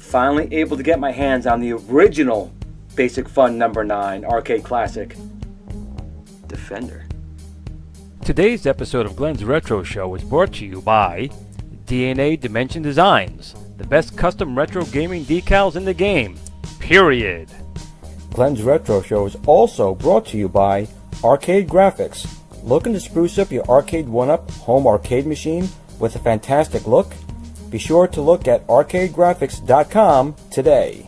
finally able to get my hands on the original Basic Fun number 9 arcade classic, Defender. Today's episode of Glenn's Retro Show is brought to you by DNA Dimension Designs, the best custom retro gaming decals in the game, period. Glenn's Retro Show is also brought to you by Arcade Graphics. Looking to spruce up your Arcade 1-Up home arcade machine with a fantastic look? Be sure to look at arcadegraphics.com today.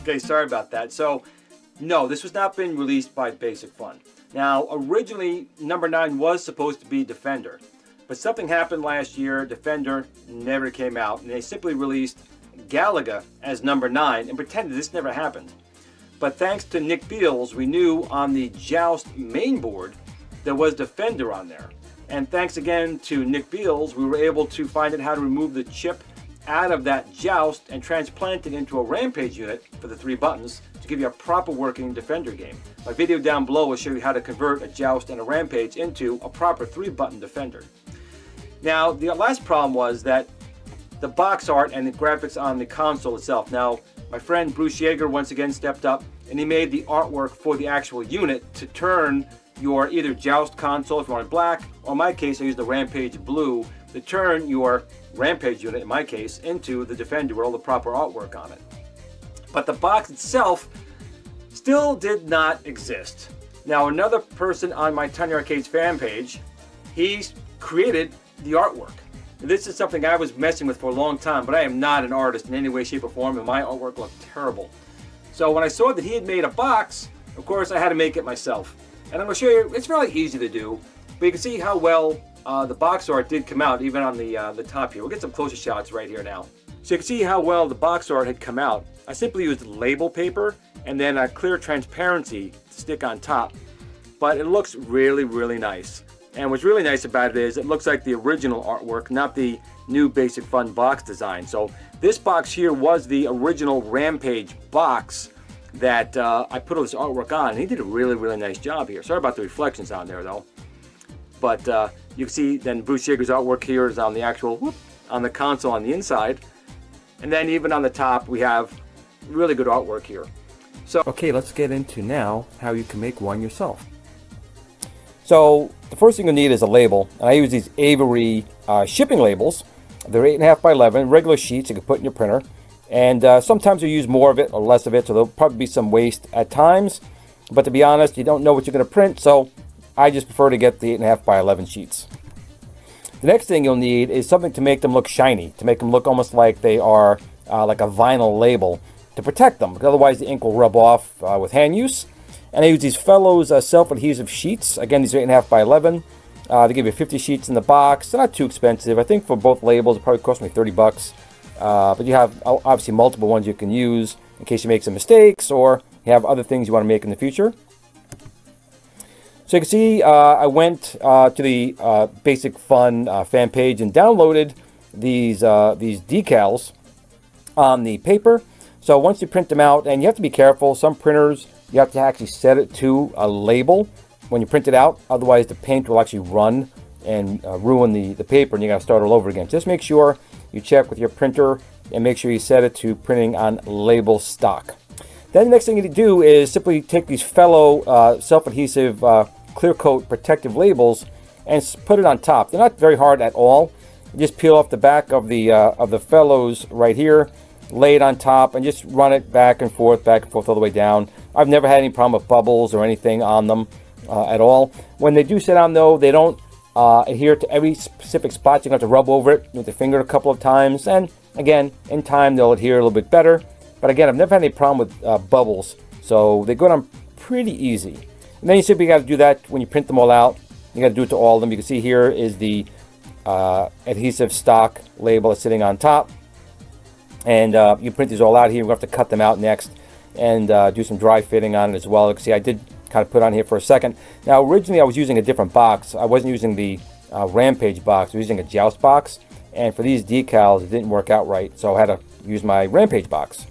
Okay, sorry about that. So, no, this was not been released by Basic Fun. Now, originally, number 9 was supposed to be Defender. But something happened last year, Defender never came out, and they simply released Galaga as number 9 and pretended this never happened. But thanks to Nick Beals, we knew on the Joust main board there was Defender on there. And thanks again to Nick Beals, we were able to find out how to remove the chip out of that Joust and transplant it into a Rampage unit for the 3 buttons to give you a proper working Defender game. My video down below will show you how to convert a Joust and a Rampage into a proper 3-button Defender. Now, the last problem was that the box art and the graphics on the console itself. Now, my friend Bruce Yeager once again stepped up and he made the artwork for the actual unit to turn your either Joust console if you want black, or in my case I used the Rampage blue to turn your Rampage unit, in my case, into the Defender with all the proper artwork on it. But the box itself still did not exist. Now, another person on my Tiny Arcades fan page, he created the artwork. This is something I was messing with for a long time, but I am not an artist in any way, shape, or form, and my artwork looked terrible. So when I saw that he had made a box, of course I had to make it myself. And I'm going to show you, it's really easy to do, but you can see how well the box art did come out, even on the top here. We'll get some closer shots right here now. So you can see how well the box art had come out. I simply used label paper and then a clear transparency to stick on top. But it looks really, really nice. And what's really nice about it is it looks like the original artwork, not the new Basic Fun box design. So this box here was the original Rampage box that I put all this artwork on. And he did a really, really nice job here. Sorry about the reflections on there though. But you can see then Bruce Yeager's artwork here is on the actual, on the console on the inside. And then even on the top we have really good artwork here. So okay, let's get into now how you can make one yourself. So the first thing you'll need is a label. And I use these Avery shipping labels. They're 8.5 by 11, regular sheets you can put in your printer. And sometimes you use more of it or less of it, so there'll probably be some waste at times. But to be honest, you don't know what you're going to print, so I just prefer to get the 8.5 by 11 sheets. The next thing you'll need is something to make them look shiny, to make them look almost like they are like a vinyl label to protect them, because otherwise the ink will rub off with hand use. And I use these Fellows self-adhesive sheets. Again, these are 8.5 by 11. They give you 50 sheets in the box. They're not too expensive. I think for both labels it probably cost me 30 bucks. But you have obviously multiple ones you can use in case you make some mistakes or you have other things you want to make in the future. So you can see I went to the Basic Fun fan page and downloaded these decals on the paper. So once you print them out, and you have to be careful, some printers you have to actually set it to a label when you print it out, otherwise the paint will actually run and ruin the paper and you got to start all over again. Just make sure you check with your printer and make sure you set it to printing on label stock. Then the next thing you need to do is simply take these fellow self-adhesive clear coat protective labels and put it on top. They're not very hard at all. You just peel off the back of the fellows right here, lay it on top, and just run it back and forth all the way down. I've never had any problem with bubbles or anything on them at all. When they do sit on though, they don't adhere to every specific spot. You're going to have to rub over it with the finger a couple of times, and again, in time they'll adhere a little bit better. But again, I've never had any problem with bubbles, so they go on pretty easy. And then you simply got to do that when you print them all out. You got to do it to all of them. You can see here is the adhesive stock label that's sitting on top. And you print these all out here. We're going to have to cut them out next and do some dry fitting on it as well. You can see I did kind of put on here for a second. Now originally I was using a different box. I wasn't using the Rampage box. I was using a Joust box. And for these decals it didn't work out right. So I had to use my Rampage box.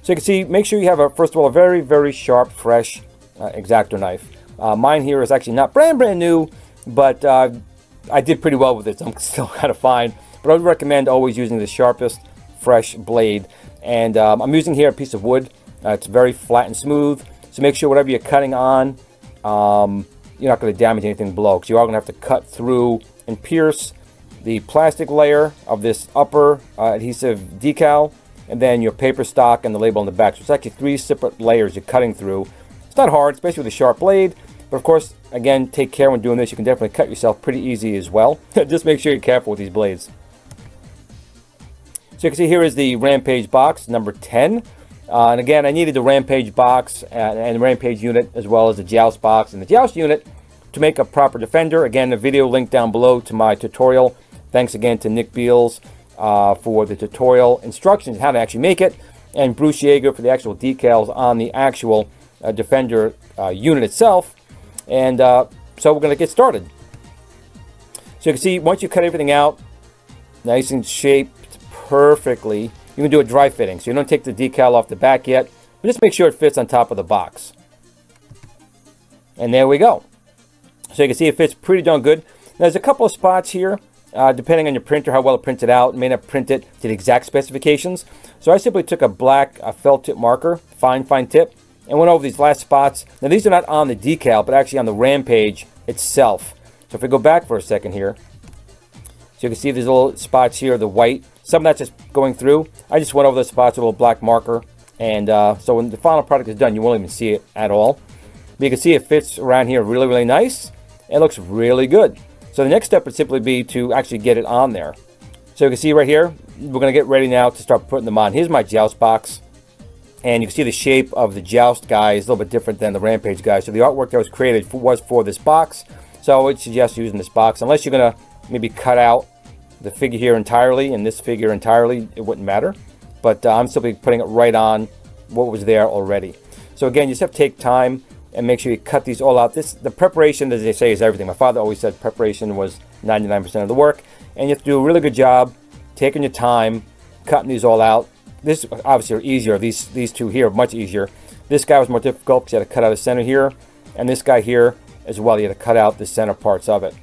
So you can see, make sure you have, first of all, a very, very sharp, fresh X-Acto knife. Mine here is actually not brand new, but I did pretty well with it, so I'm still kind of fine. But I would recommend always using the sharpest, fresh blade. And I'm using here a piece of wood. It's very flat and smooth, so make sure whatever you're cutting on, you're not going to damage anything below, because you are going to have to cut through and pierce the plastic layer of this upper adhesive decal, and then your paper stock and the label on the back. So it's actually 3 separate layers you're cutting through. It's not hard, especially with a sharp blade, but of course, again, take care when doing this. You can definitely cut yourself pretty easy as well. Just make sure you're careful with these blades. So you can see here is the Rampage box, number 10. And again, I needed the Rampage box and the Rampage unit, as well as the Joust box and the Joust unit to make a proper Defender. Again, the video link down below to my tutorial. Thanks again to Nick Beals for the tutorial instructions how to actually make it, and Bruce Yeager for the actual decals on the actual Defender unit itself. And so we're going to get started. So you can see, once you cut everything out, nice and shaped perfectly, you can do a dry fitting. So you don't take the decal off the back yet, but just make sure it fits on top of the box. And there we go. So you can see it fits pretty darn good. Now, there's a couple of spots here. Depending on your printer, how well it prints it out, it may not print it to the exact specifications. So I simply took a black felt tip marker, fine tip, and went over these last spots. Now these are not on the decal, but actually on the Rampage itself. So if we go back for a second here, so you can see these little spots here, the white, some of that's just going through. I just went over those spots with a little black marker, and so when the final product is done, you won't even see it at all. But you can see it fits around here really, really nice. It looks really good. So the next step would simply be to actually get it on there. So you can see right here, we're going to get ready now to start putting them on. Here's my Joust box. And you can see the shape of the Joust guy is a little bit different than the Rampage guy. So the artwork that was created was for this box. So I would suggest using this box. Unless you're going to maybe cut out the figure here entirely and this figure entirely, it wouldn't matter. But I'm simply putting it right on what was there already. So again, you just have to take time and make sure you cut these all out. The preparation, as they say, is everything. My father always said preparation was 99% of the work, and you have to do a really good job taking your time, cutting these all out. This obviously are easier. These two here are much easier. This guy was more difficult because you had to cut out the center here, and this guy here as well, you had to cut out the center parts of it.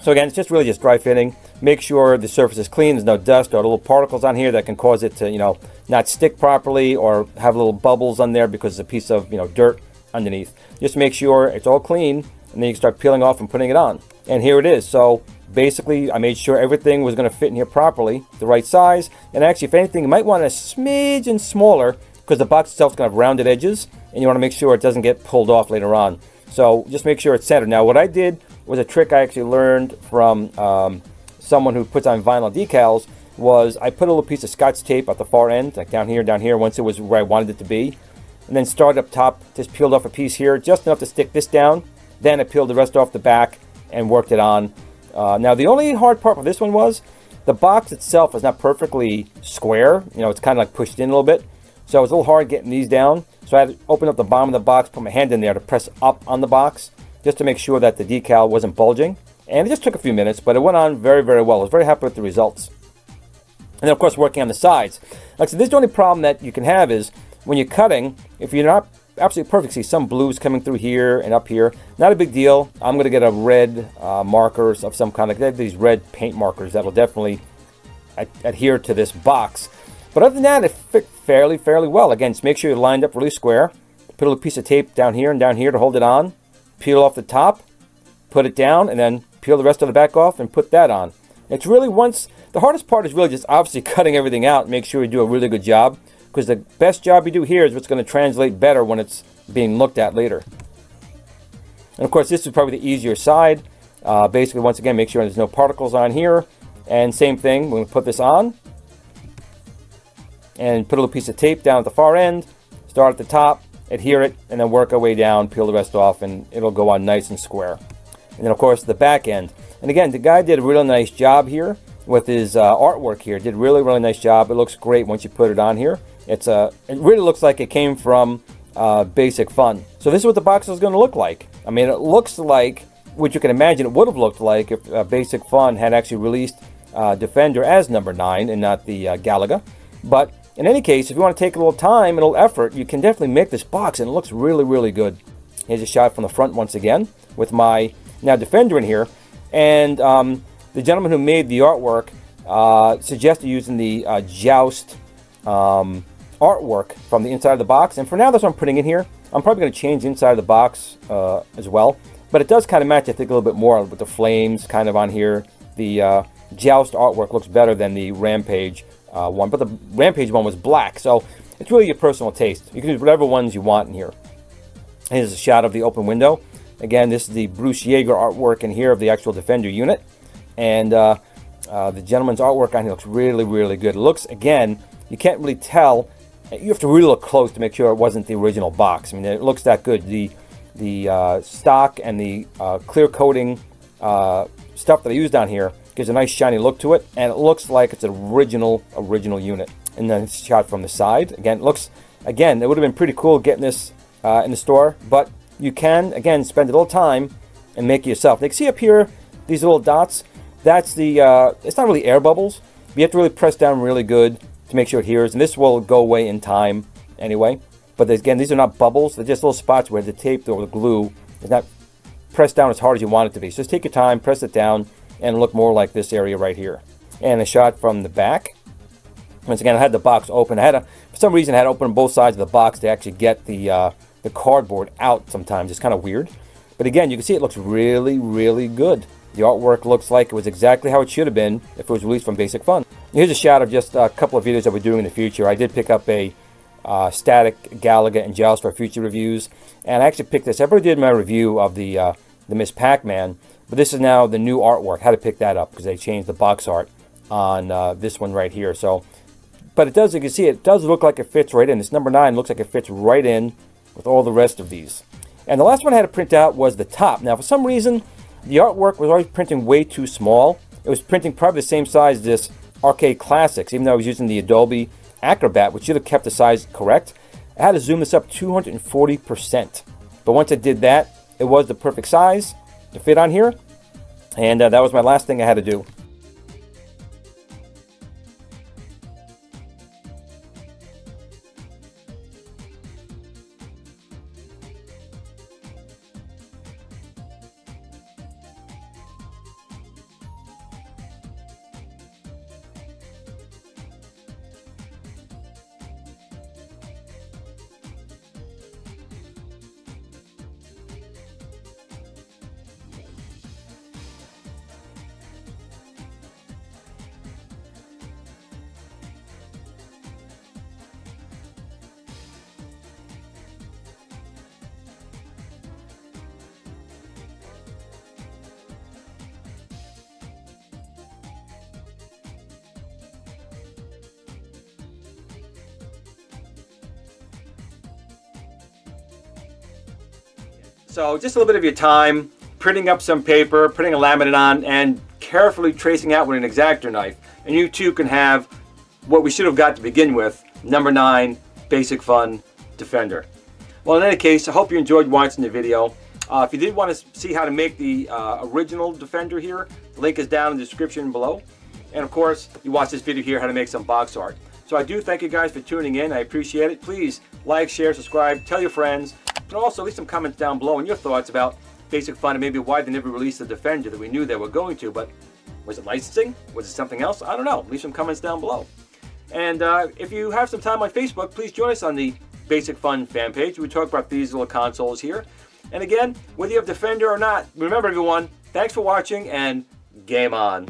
So again, it's just really just dry fitting. Make sure the surface is clean, there's no dust or little particles on here that can cause it to, not stick properly or have little bubbles on there because it's a piece of, dirt underneath. Just make sure it's all clean, and then you can start peeling off and putting it on. And here it is. So basically I made sure everything was going to fit in here properly, the right size. And actually, if anything, you might want a smidgen smaller because the box itself is going to have rounded edges, and you want to make sure it doesn't get pulled off later on. So just make sure it's centered. Now what I did was a trick I actually learned from someone who puts on vinyl decals. Was I put a little piece of Scotch tape at the far end, like down here, once it was where I wanted it to be. And then started up top, just peeled off a piece here, just enough to stick this down. Then I peeled the rest off the back and worked it on. Now the only hard part of this one was the box itself is not perfectly square. It's kind of like pushed in a little bit. So it was a little hard getting these down. So I had to open up the bottom of the box, put my hand in there to press up on the box, just to make sure that the decal wasn't bulging. And it just took a few minutes, but it went on very, very well. I was very happy with the results. And then of course working on the sides. Like I said, this is the only problem that you can have is when you're cutting, if you're not absolutely perfect, see some blues coming through here and up here, not a big deal. I'm going to get a red markers of some kind. Like these red paint markers that will definitely adhere to this box. But But other than that, it fit fairly well. Again, just make sure you're lined up really square. Put a little piece of tape down here and down here to hold it on. Peel off the top, put it down, and then peel the rest of the back off and put that on. It's really the hardest part is really just obviously cutting everything out and make sure you do a really good job, because the best job you do here is what's going to translate better when it's being looked at later. And of course, this is probably the easier side. Basically, once again, make sure there's no particles on here. And same thing, we're going to put this on. And put a little piece of tape down at the far end. Start at the top, adhere it, and then work our way down, peel the rest off, and it'll go on nice and square. And then, of course, the back end. And again, the guy did a really nice job here with his artwork here. Did really nice job. It looks great once you put it on here. It really looks like it came from Basic Fun. So this is what the box is going to look like. I mean, it looks like what you can imagine it would have looked like if Basic Fun had actually released Defender as number 9 and not the Galaga. But in any case, if you want to take a little time and a little effort, you can definitely make this box, and it looks really good. Here's a shot from the front once again with my now Defender in here. And the gentleman who made the artwork suggested using the Joust artwork from the inside of the box. And for now, that's what I'm putting in here. I'm probably going to change the inside of the box as well. But it does kind of match, I think, a little bit more with the flames kind of on here. The Joust artwork looks better than the Rampage one. But the Rampage one was black. So it's really your personal taste. You can use whatever ones you want in here. Here's a shot of the open window. Again, this is the Bruce Yeager artwork in here of the actual Defender unit. And the gentleman's artwork on here looks really good. It looks, again, you can't really tell. You have to really look close to make sure it wasn't the original box. I mean, it looks that good. The stock and the clear coating stuff that I used on here gives a nice shiny look to it. And it looks like it's an original unit. And then it's shot from the side. Again, it looks, it would have been pretty cool getting this in the store. But you can, again, spend a little time and make it yourself. Now, you can see up here, these little dots, that's the, it's not really air bubbles. But you have to really press down really good to make sure it adheres. And this will go away in time anyway. But again, these are not bubbles. They're just little spots where the tape or the glue is not pressed down as hard as you want it to be. So just take your time, press it down, and look more like this area right here. And a shot from the back. Once again, I had the box open. For some reason, I had to open both sides of the box to actually get the cardboard out sometimes. It's kind of weird. But again, you can see it looks really good. The artwork looks like it was exactly how it should have been if it was released from Basic Fun. Here's a shot of just a couple of videos that we're doing in the future. I did pick up a static Galaga and Joust for future reviews. And I actually picked this. I already did my review of the Miss Pac-Man. But this is now the new artwork. How to pick that up because they changed the box art on this one right here. So, but it does, you can see, it does look like it fits right in. This number 9 looks like it fits right in with all the rest of these. And the last one I had to print out was the top. Now, for some reason, the artwork was always printing way too small. It was printing probably the same size as this Arcade Classics, even though I was using the Adobe Acrobat, which should have kept the size correct. I had to zoom this up 240%. But once I did that, it was the perfect size to fit on here. And that was my last thing I had to do. So just a little bit of your time, printing up some paper, putting a laminate on, and carefully tracing out with an X-Acto knife. And you too can have what we should have got to begin with, number 9, Basic Fun Defender. Well, in any case, I hope you enjoyed watching the video. If you did want to see how to make the original Defender here, the link is down in the description below. And of course, you watch this video here, how to make some box art. So I do thank you guys for tuning in. I appreciate it. Please like, share, subscribe, tell your friends. And also leave some comments down below and your thoughts about Basic Fun and maybe why they never released the Defender that we knew they were going to. But was it licensing? Was it something else? I don't know. Leave some comments down below. And if you have some time on Facebook, please join us on the Basic Fun fan page. We talk about these little consoles here. And again, whether you have Defender or not, remember everyone, thanks for watching and game on.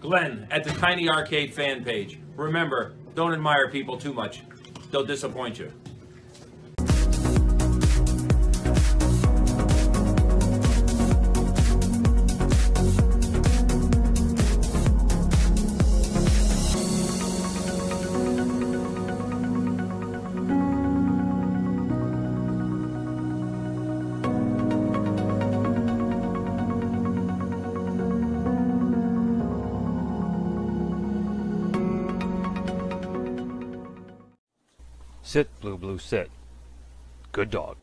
Glen at the Tiny Arcade fan page. Remember, don't admire people too much. They'll disappoint you. Sit, Blue Blue, sit. Good dog.